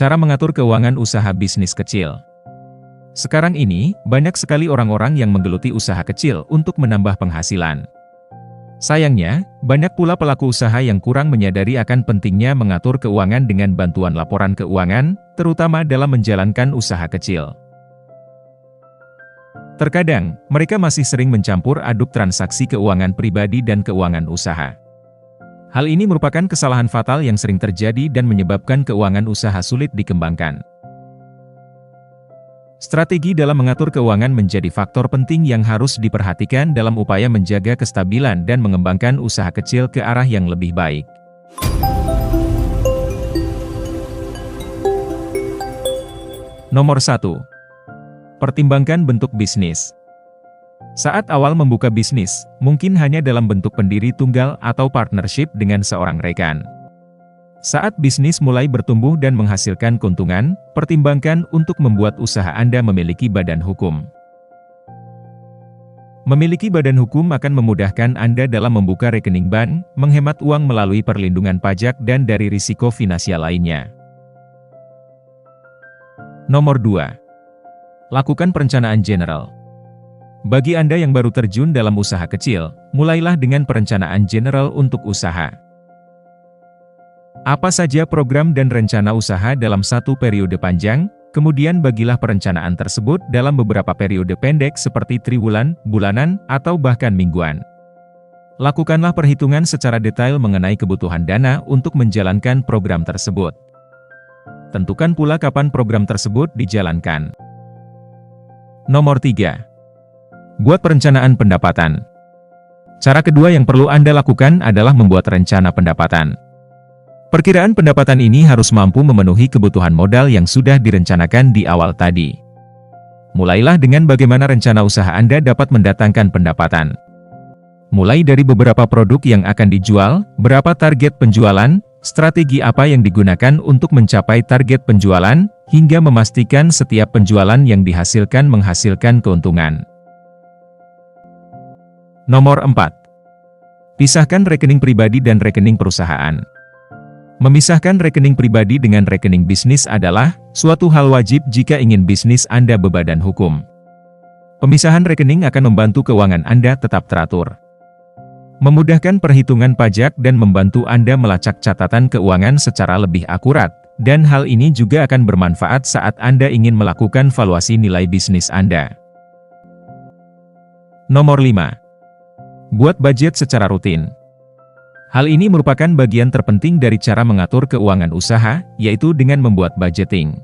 Cara mengatur keuangan usaha bisnis kecil. Sekarang ini, banyak sekali orang-orang yang menggeluti usaha kecil untuk menambah penghasilan. Sayangnya, banyak pula pelaku usaha yang kurang menyadari akan pentingnya mengatur keuangan dengan bantuan laporan keuangan, terutama dalam menjalankan usaha kecil. Terkadang, mereka masih sering mencampur aduk transaksi keuangan pribadi dan keuangan usaha. Hal ini merupakan kesalahan fatal yang sering terjadi dan menyebabkan keuangan usaha sulit dikembangkan. Strategi dalam mengatur keuangan menjadi faktor penting yang harus diperhatikan dalam upaya menjaga kestabilan dan mengembangkan usaha kecil ke arah yang lebih baik. Nomor 1. Pertimbangkan bentuk bisnis. Saat awal membuka bisnis, mungkin hanya dalam bentuk pendiri tunggal atau partnership dengan seorang rekan. Saat bisnis mulai bertumbuh dan menghasilkan keuntungan, pertimbangkan untuk membuat usaha Anda memiliki badan hukum. Memiliki badan hukum akan memudahkan Anda dalam membuka rekening bank, menghemat uang melalui perlindungan pajak dan dari risiko finansial lainnya. Nomor 2. Lakukan perencanaan general. Bagi Anda yang baru terjun dalam usaha kecil, mulailah dengan perencanaan general untuk usaha. Apa saja program dan rencana usaha dalam satu periode panjang, kemudian bagilah perencanaan tersebut dalam beberapa periode pendek seperti triwulan, bulanan, atau bahkan mingguan. Lakukanlah perhitungan secara detail mengenai kebutuhan dana untuk menjalankan program tersebut. Tentukan pula kapan program tersebut dijalankan. Nomor 3. Buat perencanaan pendapatan. Cara kedua yang perlu Anda lakukan adalah membuat rencana pendapatan. Perkiraan pendapatan ini harus mampu memenuhi kebutuhan modal yang sudah direncanakan di awal tadi. Mulailah dengan bagaimana rencana usaha Anda dapat mendatangkan pendapatan. Mulai dari beberapa produk yang akan dijual, berapa target penjualan, strategi apa yang digunakan untuk mencapai target penjualan, hingga memastikan setiap penjualan yang dihasilkan menghasilkan keuntungan. Nomor 4. Pisahkan rekening pribadi dan rekening perusahaan. Memisahkan rekening pribadi dengan rekening bisnis adalah suatu hal wajib jika ingin bisnis Anda berbadan hukum. Pemisahan rekening akan membantu keuangan Anda tetap teratur, memudahkan perhitungan pajak dan membantu Anda melacak catatan keuangan secara lebih akurat, dan hal ini juga akan bermanfaat saat Anda ingin melakukan valuasi nilai bisnis Anda. Nomor 5. Buat budget secara rutin. Hal ini merupakan bagian terpenting dari cara mengatur keuangan usaha, yaitu dengan membuat budgeting.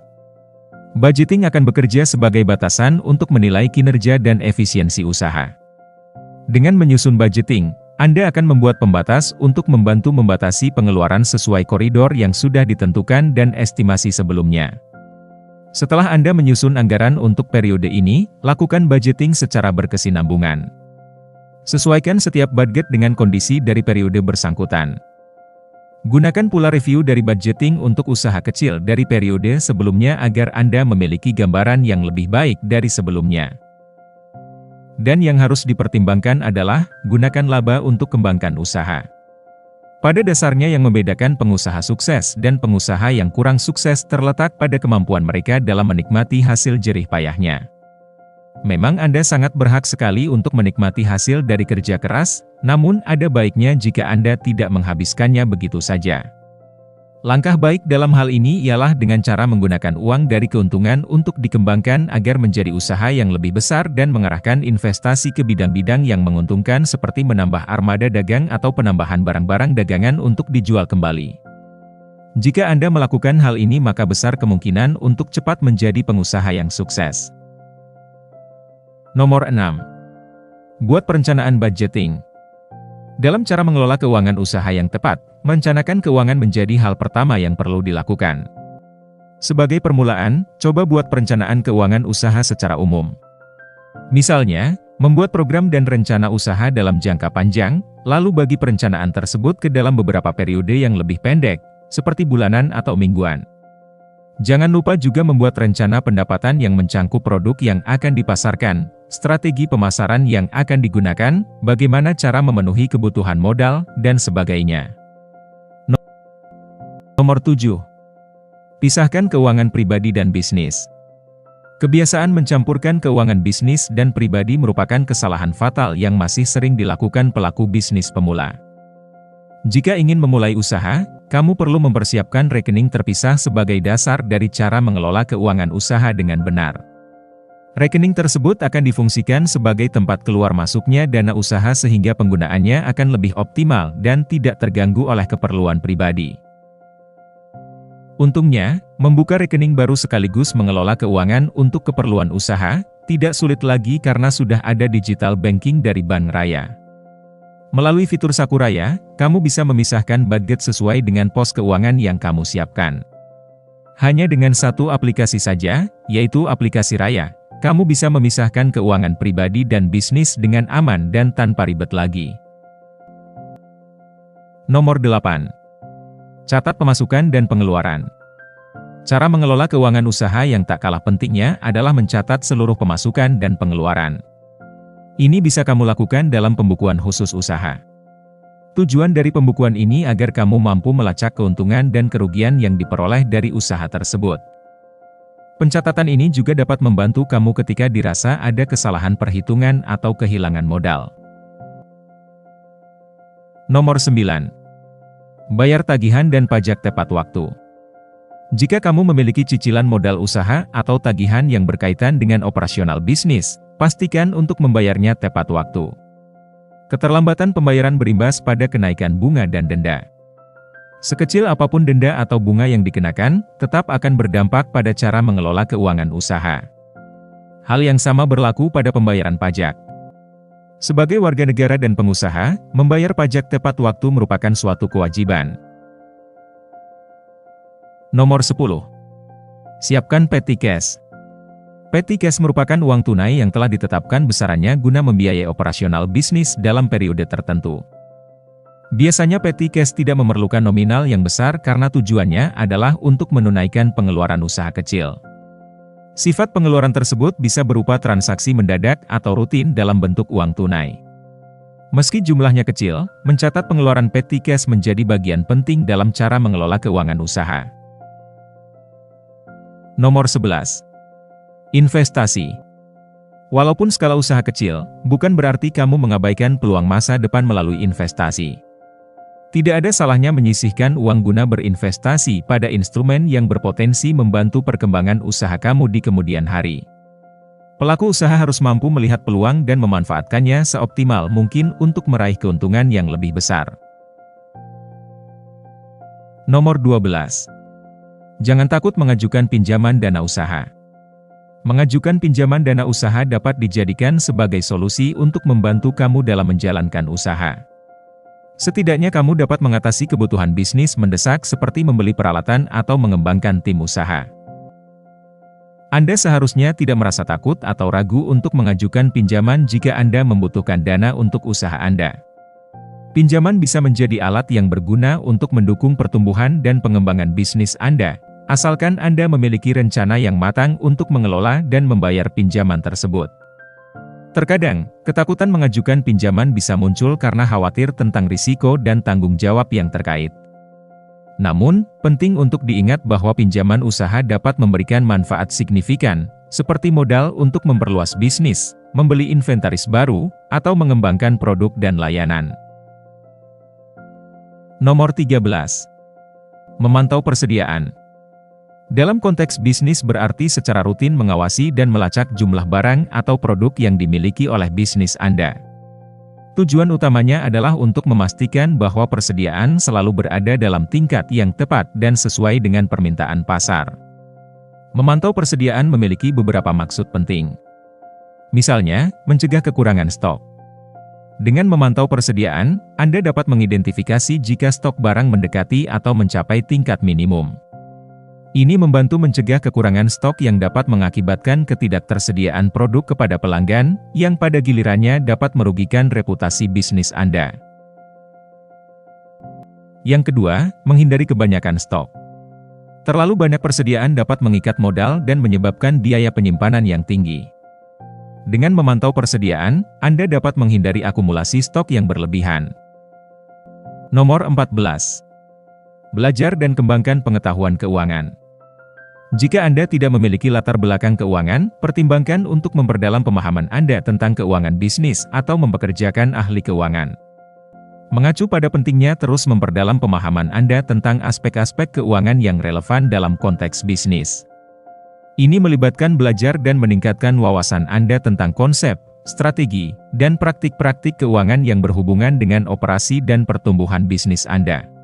Budgeting akan bekerja sebagai batasan untuk menilai kinerja dan efisiensi usaha. Dengan menyusun budgeting, Anda akan membuat pembatas untuk membantu membatasi pengeluaran sesuai koridor yang sudah ditentukan dan estimasi sebelumnya. Setelah Anda menyusun anggaran untuk periode ini, lakukan budgeting secara berkesinambungan. Sesuaikan setiap budget dengan kondisi dari periode bersangkutan. Gunakan pula review dari budgeting untuk usaha kecil dari periode sebelumnya agar Anda memiliki gambaran yang lebih baik dari sebelumnya. Dan yang harus dipertimbangkan adalah, gunakan laba untuk kembangkan usaha. Pada dasarnya yang membedakan pengusaha sukses dan pengusaha yang kurang sukses terletak pada kemampuan mereka dalam menikmati hasil jerih payahnya. Memang Anda sangat berhak sekali untuk menikmati hasil dari kerja keras, namun ada baiknya jika Anda tidak menghabiskannya begitu saja. Langkah baik dalam hal ini ialah dengan cara menggunakan uang dari keuntungan untuk dikembangkan agar menjadi usaha yang lebih besar dan mengarahkan investasi ke bidang-bidang yang menguntungkan seperti menambah armada dagang atau penambahan barang-barang dagangan untuk dijual kembali. Jika Anda melakukan hal ini maka besar kemungkinan untuk cepat menjadi pengusaha yang sukses. Nomor 6. Buat perencanaan budgeting. Dalam cara mengelola keuangan usaha yang tepat, merencanakan keuangan menjadi hal pertama yang perlu dilakukan. Sebagai permulaan, coba buat perencanaan keuangan usaha secara umum. Misalnya, membuat program dan rencana usaha dalam jangka panjang, lalu bagi perencanaan tersebut ke dalam beberapa periode yang lebih pendek, seperti bulanan atau mingguan. Jangan lupa juga membuat rencana pendapatan yang mencangkup produk yang akan dipasarkan, strategi pemasaran yang akan digunakan, bagaimana cara memenuhi kebutuhan modal, dan sebagainya. Nomor 7. Pisahkan keuangan pribadi dan bisnis. Kebiasaan mencampurkan keuangan bisnis dan pribadi merupakan kesalahan fatal yang masih sering dilakukan pelaku bisnis pemula. Jika ingin memulai usaha, kamu perlu mempersiapkan rekening terpisah sebagai dasar dari cara mengelola keuangan usaha dengan benar. Rekening tersebut akan difungsikan sebagai tempat keluar masuknya dana usaha sehingga penggunaannya akan lebih optimal dan tidak terganggu oleh keperluan pribadi. Untungnya, membuka rekening baru sekaligus mengelola keuangan untuk keperluan usaha, tidak sulit lagi karena sudah ada digital banking dari Bank Raya. Melalui fitur Sakuraya, kamu bisa memisahkan budget sesuai dengan pos keuangan yang kamu siapkan. Hanya dengan satu aplikasi saja, yaitu aplikasi Raya, kamu bisa memisahkan keuangan pribadi dan bisnis dengan aman dan tanpa ribet lagi. Nomor 8. Catat pemasukan dan pengeluaran. Cara mengelola keuangan usaha yang tak kalah pentingnya adalah mencatat seluruh pemasukan dan pengeluaran. Ini bisa kamu lakukan dalam pembukuan khusus usaha. Tujuan dari pembukuan ini agar kamu mampu melacak keuntungan dan kerugian yang diperoleh dari usaha tersebut. Pencatatan ini juga dapat membantu kamu ketika dirasa ada kesalahan perhitungan atau kehilangan modal. Nomor 9. Bayar tagihan dan pajak tepat waktu. Jika kamu memiliki cicilan modal usaha atau tagihan yang berkaitan dengan operasional bisnis, pastikan untuk membayarnya tepat waktu. Keterlambatan pembayaran berimbas pada kenaikan bunga dan denda. Sekecil apapun denda atau bunga yang dikenakan, tetap akan berdampak pada cara mengelola keuangan usaha. Hal yang sama berlaku pada pembayaran pajak. Sebagai warga negara dan pengusaha, membayar pajak tepat waktu merupakan suatu kewajiban. Nomor 10. Siapkan petty cash. Petty cash merupakan uang tunai yang telah ditetapkan besarannya guna membiayai operasional bisnis dalam periode tertentu. Biasanya petty cash tidak memerlukan nominal yang besar karena tujuannya adalah untuk menunaikan pengeluaran usaha kecil. Sifat pengeluaran tersebut bisa berupa transaksi mendadak atau rutin dalam bentuk uang tunai. Meski jumlahnya kecil, mencatat pengeluaran petty cash menjadi bagian penting dalam cara mengelola keuangan usaha. Nomor 11. Investasi. Walaupun skala usaha kecil, bukan berarti kamu mengabaikan peluang masa depan melalui investasi. Tidak ada salahnya menyisihkan uang guna berinvestasi pada instrumen yang berpotensi membantu perkembangan usaha kamu di kemudian hari. Pelaku usaha harus mampu melihat peluang dan memanfaatkannya seoptimal mungkin untuk meraih keuntungan yang lebih besar. Nomor 12. Jangan takut mengajukan pinjaman dana usaha. Mengajukan pinjaman dana usaha dapat dijadikan sebagai solusi untuk membantu kamu dalam menjalankan usaha. Setidaknya kamu dapat mengatasi kebutuhan bisnis mendesak seperti membeli peralatan atau mengembangkan tim usaha. Anda seharusnya tidak merasa takut atau ragu untuk mengajukan pinjaman jika Anda membutuhkan dana untuk usaha Anda. Pinjaman bisa menjadi alat yang berguna untuk mendukung pertumbuhan dan pengembangan bisnis Anda, asalkan Anda memiliki rencana yang matang untuk mengelola dan membayar pinjaman tersebut. Terkadang, ketakutan mengajukan pinjaman bisa muncul karena khawatir tentang risiko dan tanggung jawab yang terkait. Namun, penting untuk diingat bahwa pinjaman usaha dapat memberikan manfaat signifikan, seperti modal untuk memperluas bisnis, membeli inventaris baru, atau mengembangkan produk dan layanan. Nomor 13. Memantau persediaan. Dalam konteks bisnis berarti secara rutin mengawasi dan melacak jumlah barang atau produk yang dimiliki oleh bisnis Anda. Tujuan utamanya adalah untuk memastikan bahwa persediaan selalu berada dalam tingkat yang tepat dan sesuai dengan permintaan pasar. Memantau persediaan memiliki beberapa maksud penting. Misalnya, mencegah kekurangan stok. Dengan memantau persediaan, Anda dapat mengidentifikasi jika stok barang mendekati atau mencapai tingkat minimum. Ini membantu mencegah kekurangan stok yang dapat mengakibatkan ketidaktersediaan produk kepada pelanggan, yang pada gilirannya dapat merugikan reputasi bisnis Anda. Yang kedua, menghindari kebanyakan stok. Terlalu banyak persediaan dapat mengikat modal dan menyebabkan biaya penyimpanan yang tinggi. Dengan memantau persediaan, Anda dapat menghindari akumulasi stok yang berlebihan. Nomor 14. Belajar dan kembangkan pengetahuan keuangan. Jika Anda tidak memiliki latar belakang keuangan, pertimbangkan untuk memperdalam pemahaman Anda tentang keuangan bisnis atau mempekerjakan ahli keuangan. Mengacu pada pentingnya terus memperdalam pemahaman Anda tentang aspek-aspek keuangan yang relevan dalam konteks bisnis. Ini melibatkan belajar dan meningkatkan wawasan Anda tentang konsep, strategi, dan praktik-praktik keuangan yang berhubungan dengan operasi dan pertumbuhan bisnis Anda.